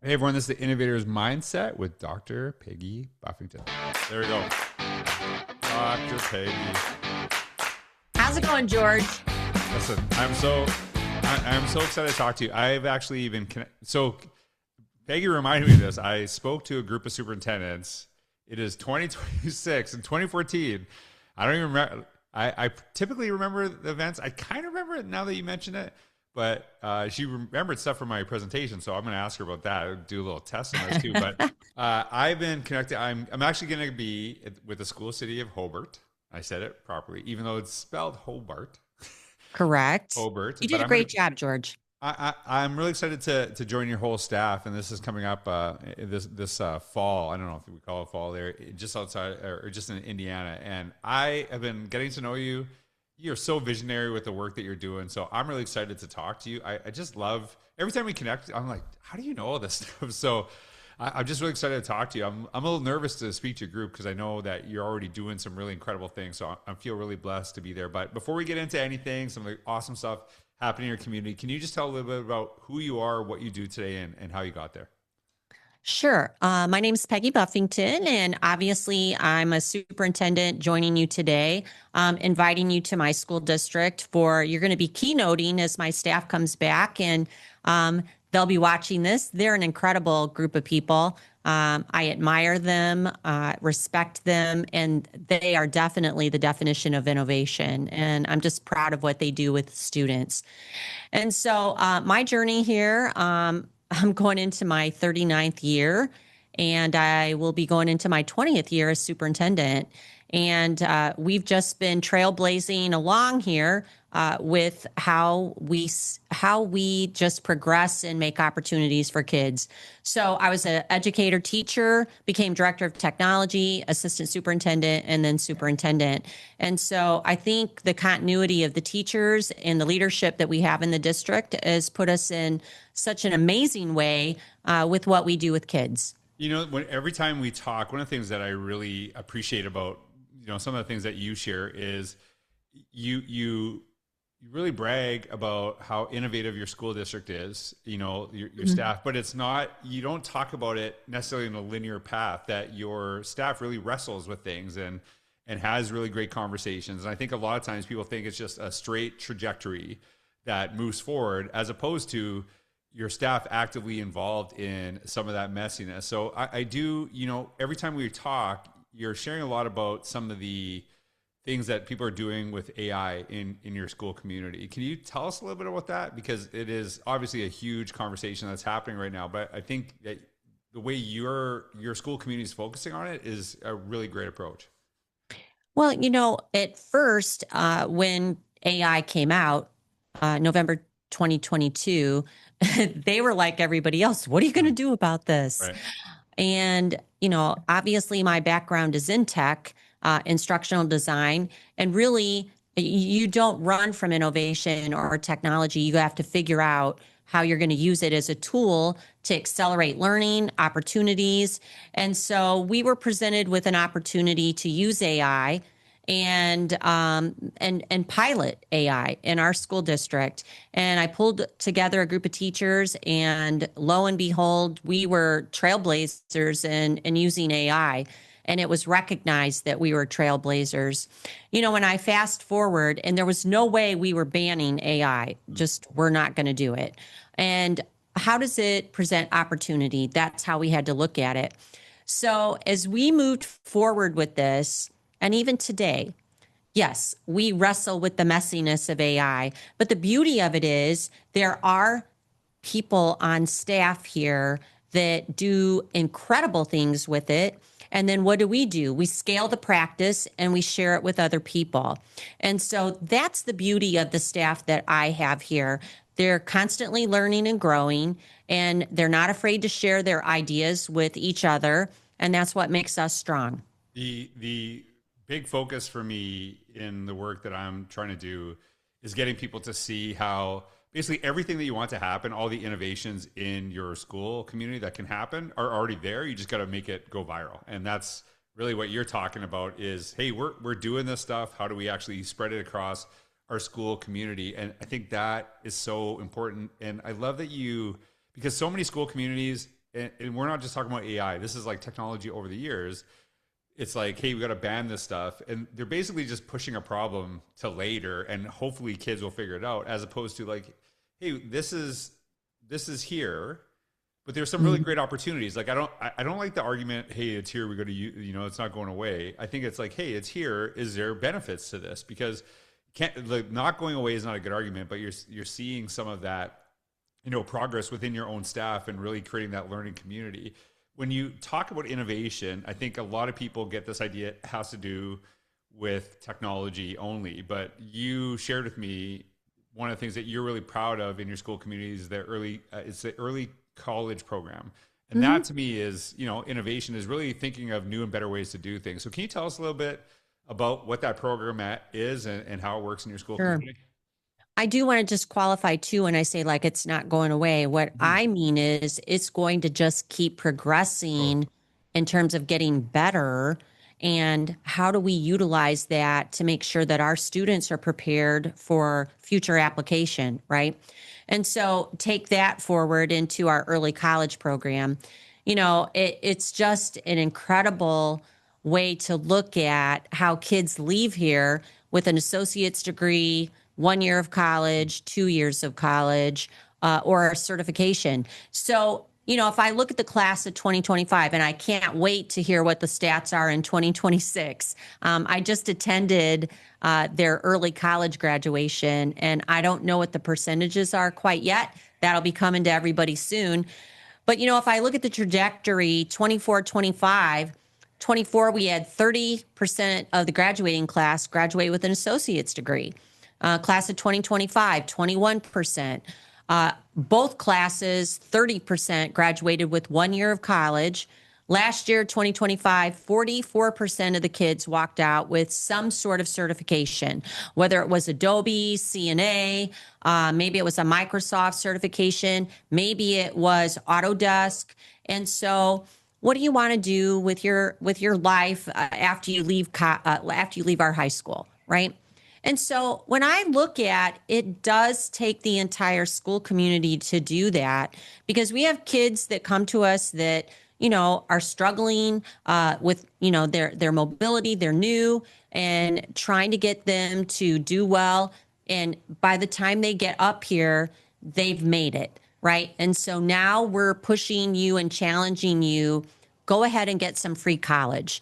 Hey everyone, this is the Innovator's Mindset with Dr. Peggy Buffington. There we go. Dr. Peggy. How's it going, George? Listen, I'm so excited to talk to you. I've actually been so Peggy reminded me of this. I spoke to a group of superintendents. It is 2026 and 2014. I don't even remember. I typically remember the events. I kind of remember it now that you mention it. But she remembered stuff from my presentation, so I'm going to ask her about that. I'll do a little test on this too. But I've been connected. I'm actually going to be with the school city of Hobart. I said it properly, even though it's spelled Hobart. Correct. Hobart. You But did a great job, George. I'm really excited to join your whole staff, and this is coming up this fall. I don't know if we call it fall there, just outside or just in Indiana. And I have been getting to know you. You're so visionary with the work that you're doing. So I'm really excited to talk to you. I just love every time we connect. I'm like, how do you know all this stuff? So I'm just really excited to talk to you. I'm a little nervous to speak to your group because I know that you're already doing some really incredible things. So I feel really blessed to be there. But before we get into anything, some of the awesome stuff happening in your community, can you just tell a little bit about who you are, what you do today, and how you got there? Sure. My name is Peggy Buffington, and obviously, I'm a superintendent joining you today, inviting you to my school district you're going to be keynoting as my staff comes back, and they'll be watching this. They're an incredible group of people. I admire them, respect them, and they are definitely the definition of innovation. And I'm just proud of what they do with students. And so my journey here, I'm going into my 39th year, and I will be going into my 20th year as superintendent. And we've just been trailblazing along here with how we just progress and make opportunities for kids. So I was an educator, teacher, became director of technology, assistant superintendent, and then superintendent. And so I think the continuity of the teachers and the leadership that we have in the district has put us in such an amazing way with what we do with kids. You know, every time we talk, one of the things that I really appreciate about some of the things that you share is you really brag about how innovative your school district is, your staff, but it's not, you don't talk about it necessarily in a linear path, that your staff really wrestles with things and has really great conversations. And I think a lot of times people think it's just a straight trajectory that moves forward, as opposed to your staff actively involved in some of that messiness. So I do, every time we talk, you're sharing a lot about some of the things that people are doing with AI in your school community. Can you tell us a little bit about that? Because it is obviously a huge conversation that's happening right now, but I think that the way your school community is focusing on it is a really great approach. Well, at first, when AI came out, November 2022, they were like everybody else. What are you going to do about this? Right. And, obviously my background is in tech, instructional design, and really you don't run from innovation or technology. You have to figure out how you're going to use it as a tool to accelerate learning opportunities. And so we were presented with an opportunity to use AI and pilot AI in our school district. And I pulled together a group of teachers, and lo and behold, we were trailblazers in using AI. And it was recognized that we were trailblazers. When I fast forward, and there was no way we were banning AI, just we're not going to do it. And how does it present opportunity? That's how we had to look at it. So as we moved forward with this, and even today, yes, we wrestle with the messiness of AI, but the beauty of it is there are people on staff here that do incredible things with it. And then what do? We scale the practice and we share it with other people. And so that's the beauty of the staff that I have here. They're constantly learning and growing, and they're not afraid to share their ideas with each other. And that's what makes us strong. The big focus for me in the work that I'm trying to do is getting people to see how basically everything that you want to happen, all the innovations in your school community that can happen are already there. You just got to make it go viral. And that's really what you're talking about is, hey, we're doing this stuff. How do we actually spread it across our school community? And I think that is so important. And I love that because so many school communities, and we're not just talking about AI. This is like technology over the years. It's like, hey, we got to ban this stuff. And they're basically just pushing a problem to later, and hopefully kids will figure it out, as opposed to like, hey, this is here, but there's some really Mhm. great opportunities. Like I don't like the argument, hey, it's here, we go to it's not going away. I think it's like, hey, it's here. Is there benefits to this? Because can't like not going away is not a good argument, but you're seeing some of that, progress within your own staff and really creating that learning community. When you talk about innovation, I think a lot of people get this idea it has to do with technology only, but you shared with me one of the things that you're really proud of in your school community is it's the early college program. And that Mhm. to me is, innovation is really thinking of new and better ways to do things. So can you tell us a little bit about what that program is and how it works in your school Sure. community? I do want to just qualify too when I say like it's not going away. What Mhm. I mean is it's going to just keep Totally. progressing in terms of getting better. And how do we utilize that to make sure that our students are prepared for future application, right? And so take that forward into our early college program. It's just an incredible way to look at how kids leave here with an associate's degree, 1 year of college, 2 years of college, or a certification. So, if I look at the class of 2025, and I can't wait to hear what the stats are in 2026, I just attended their early college graduation, and I don't know what the percentages are quite yet. That'll be coming to everybody soon. But, if I look at the trajectory, 24, 25, 24, we had 30% of the graduating class graduate with an associate's degree. Class of 2025, 21%. Both classes, 30% graduated with 1 year of college. Last year, 2025, 44% of the kids walked out with some sort of certification, whether it was Adobe, CNA, maybe it was a Microsoft certification, maybe it was Autodesk. And so, what do you want to do with your life after you leave after you leave our high school, right? And so when I look at it, does take the entire school community to do that because we have kids that come to us that are struggling with their mobility. They're new and trying to get them to do well. And by the time they get up here, they've made it, right? And so now we're pushing you and challenging you. Go ahead and get some free college.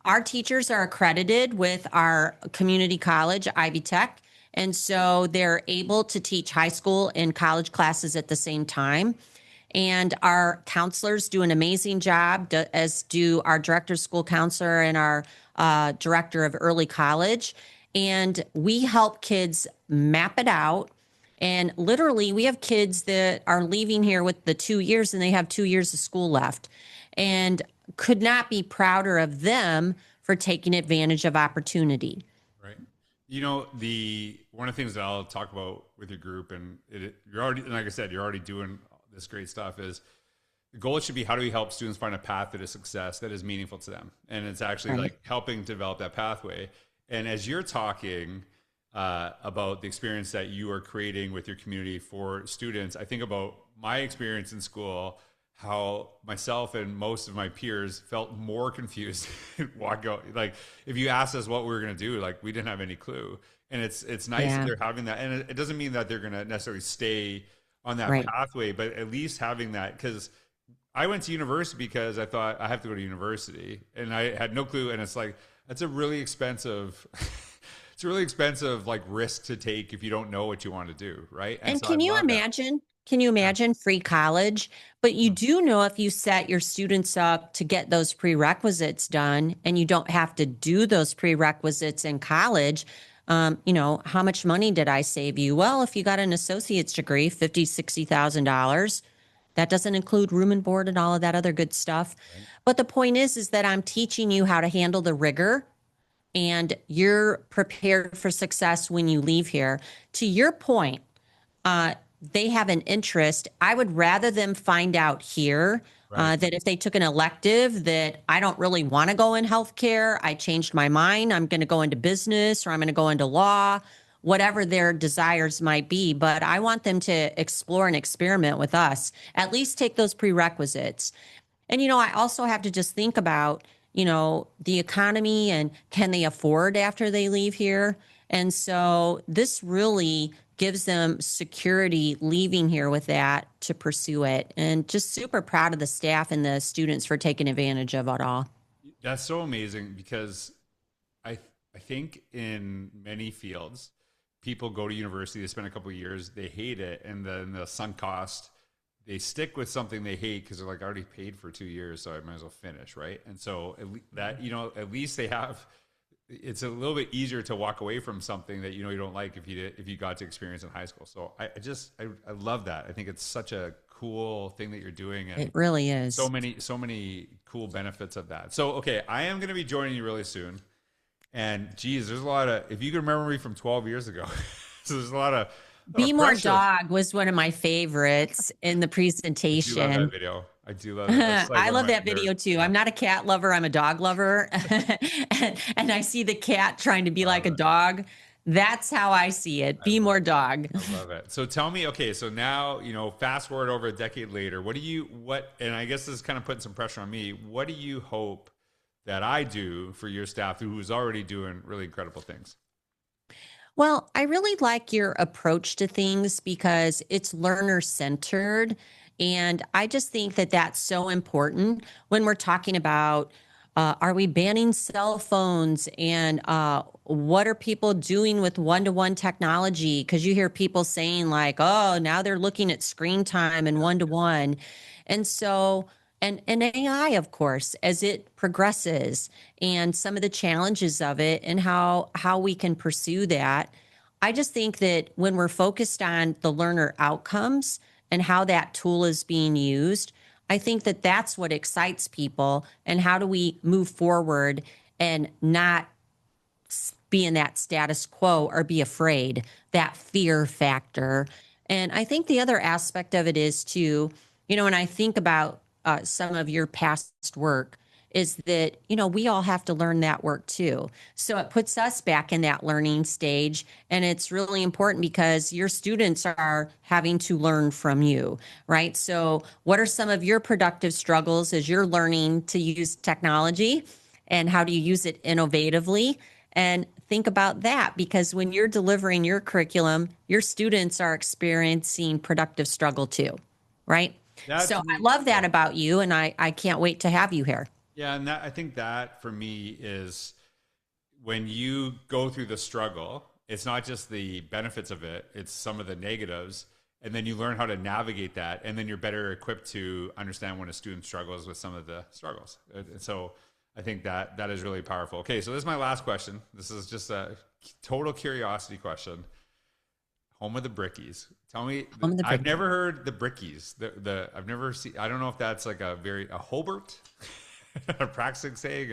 Our teachers are accredited with our community college, Ivy Tech. And so they're able to teach high school and college classes at the same time. And our counselors do an amazing job, as do our director of school counselor and our director of early college. And we help kids map it out. And literally, we have kids that are leaving here with the 2 years and they have 2 years of school left. And could not be prouder of them for taking advantage of opportunity. Right. The one of the things that I'll talk about with your group, and you're already, like I said, you're already doing this great stuff. Is the goal should be how do we help students find a path to success that is meaningful to them, and it's actually Right. like helping develop that pathway. And as you're talking about the experience that you are creating with your community for students, I think about my experience in school, how myself and most of my peers felt more confused. Walk out like if you asked us what we were going to do, like we didn't have any clue. And it's nice that Yeah. they're having that, and it doesn't mean that they're going to necessarily stay on that Right. pathway, but at least having that because I went to university because I thought I have to go to university, and I had no clue. And it's like that's a really expensive. It's a really expensive like risk to take if you don't know what you want to do, right? And And so I can you love that. imagine? Can you Yeah. imagine free college? But you Mhm. do know if you set your students up to get those prerequisites done and you don't have to do those prerequisites in college. How much money did I save you? Well, if you got an associate's degree, $50,000, $60,000, that doesn't include room and board and all of that other good stuff. Right. But the point is that I'm teaching you how to handle the rigor and you're prepared for success when you leave here. To your point, uh, they have an interest. I would rather them find out here Right. that if they took an elective that I don't really want to go in healthcare, I changed my mind, I'm going to go into business or I'm going to go into law whatever their desires might be. But I want them to explore and experiment with us, at least take those prerequisites. And, I also have to just think about, the economy and can they afford after they leave here? And so this really gives them security leaving here with that to pursue it. And just super proud of the staff and the students for taking advantage of it all. That's so amazing because I think in many fields, people go to university, they spend a couple of years, they hate it, and then the sunk cost, they stick with something they hate because they're like, I already paid for 2 years, so I might as well finish, right? And so at least they have. It's a little bit easier to walk away from something that you don't like if you got to experience in high school. So I love that. I think it's such a cool thing that you're doing, and It really is. so many cool benefits of that. So okay, I am going to be joining you really soon. And geez, there's a lot of, if you can remember me from 12 years ago, so there's a lot of Be More pressure. Dog was one of my favorites in the I do love presentation. that video. I do love it. That's like I one of love my that video favorite- too. yeah, I'm not a cat lover, I'm a dog lover. And I see the cat trying to be I like love a it. dog. That's how I see it. I Be love More it. Dog. I love it. So tell me, okay, so now, fast forward over a decade later, and I guess this is kind of putting some pressure on me. What do you hope that I do for your staff who's already doing really incredible things? Well, I really like your approach to things because it's learner centered. And I just think that that's so important when we're talking about are we banning cell phones and what are people doing with one-to-one technology? Because you hear people saying, like, oh, now they're looking at screen time and one-to-one. And so, and AI, of course, as it progresses and some of the challenges of it and how we can pursue that. I just think that when we're focused on the learner outcomes and how that tool is being used, I think that that's what excites people. And how do we move forward and not be in that status quo or be afraid, that fear factor. And I think the other aspect of it is too, when I think about some of your past work, is that, we all have to learn that work too. So it puts us back in that learning stage. And it's really important because your students are having to learn from you, right? So, what are some of your productive struggles as you're learning to use technology? And how do you use it innovatively? And think about that because when you're delivering your curriculum, your students are experiencing productive struggle too, right? That So to I me, love that yeah. about you, and I can't wait to have you here. Yeah, and I think that for me is when you go through the struggle, it's not just the benefits of it, it's some of the negatives. And then you learn how to navigate that. And then you're better equipped to understand when a student struggles with some of the struggles. And so I think that is really powerful. Okay, so this is my last question. This is just a total curiosity question. Home of the Brickies. Tell me, Home of the I've Brickies. never heard the Brickies. I've never seen, I don't know if that's like a Hobart, a practicing saying,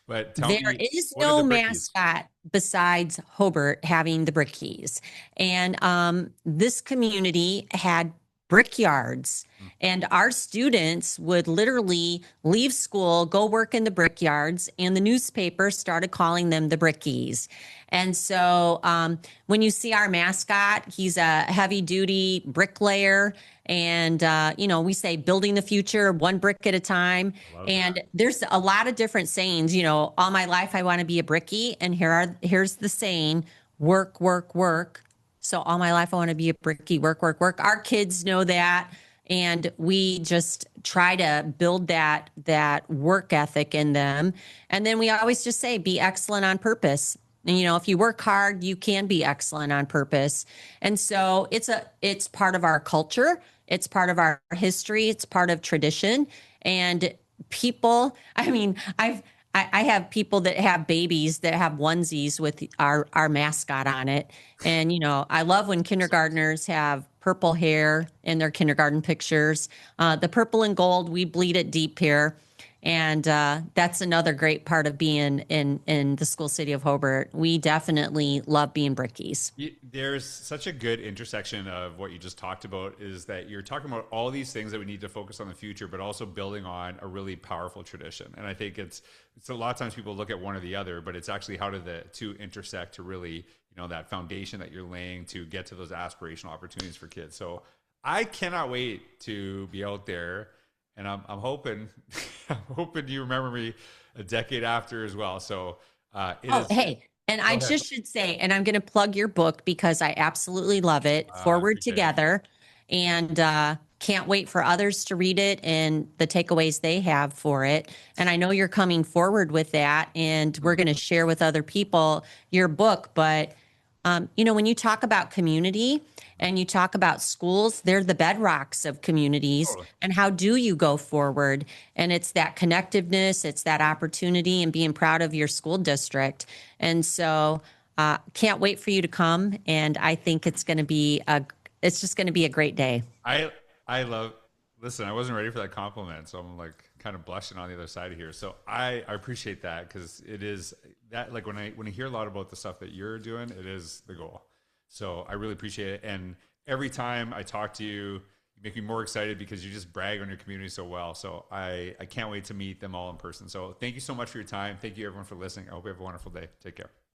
but tell There me, is what are no the Brickies? mascot besides Hobart having the Brickies. And this community had brickyards. And our students would literally leave school, go work in the brickyards, and the newspaper started calling them the Brickies. And so when you see our mascot, he's a heavy duty bricklayer. And, we say building the future one brick at a time. I love that. And there's a lot of different sayings, all my life I want to be a brickie. And here's the saying, work, work, work. So all my life I want to be a brickie, work, work, work. Our kids know that. And we just try to build that work ethic in them. And then we always just say, be excellent on purpose. And, if you work hard, you can be excellent on purpose. And so it's part of our culture. It's part of our history. It's part of tradition. And people, I mean, I have people that have babies that have onesies with our mascot on it. And, I love when kindergartners have purple hair in their kindergarten pictures. The purple and gold, we bleed it deep here. And that's another great part of being in the school city of Hobart. We definitely love being Brickies. There's such a good intersection of what you just talked about is that you're talking about all these things that we need to focus on the future, but also building on a really powerful tradition. And I think it's a lot of times people look at one or the other, but it's actually how do the two intersect to really, that foundation that you're laying to get to those aspirational opportunities for kids. So I cannot wait to be out there, and I'm hoping I'm hoping you remember me a decade after as well. So Oh, hey, and go I ahead. just should say, and I'm going to plug your book because I absolutely love it, I Forward appreciate it. Together, and can't wait for others to read it and the takeaways they have for it. And I know you're coming forward with that, and we're going to share with other people your book. But when you talk about community and you talk about schools, they're the bedrocks of communities. Totally. And how do you go forward? And it's that connectiveness, it's that opportunity, and being proud of your school district. And so, can't wait for you to come. And I think it's just going to be a great day. I I love. Listen, I wasn't ready for that compliment, so I'm like kind of blushing on the other side of here. So I appreciate that, because it is that, like, when I hear a lot about the stuff that you're doing, it is the goal. So I really appreciate it. And every time I talk to you, you make me more excited because you just brag on your community so well. So I can't wait to meet them all in person. So thank you so much for your time. Thank you everyone for listening. I hope you have a wonderful day. Take care.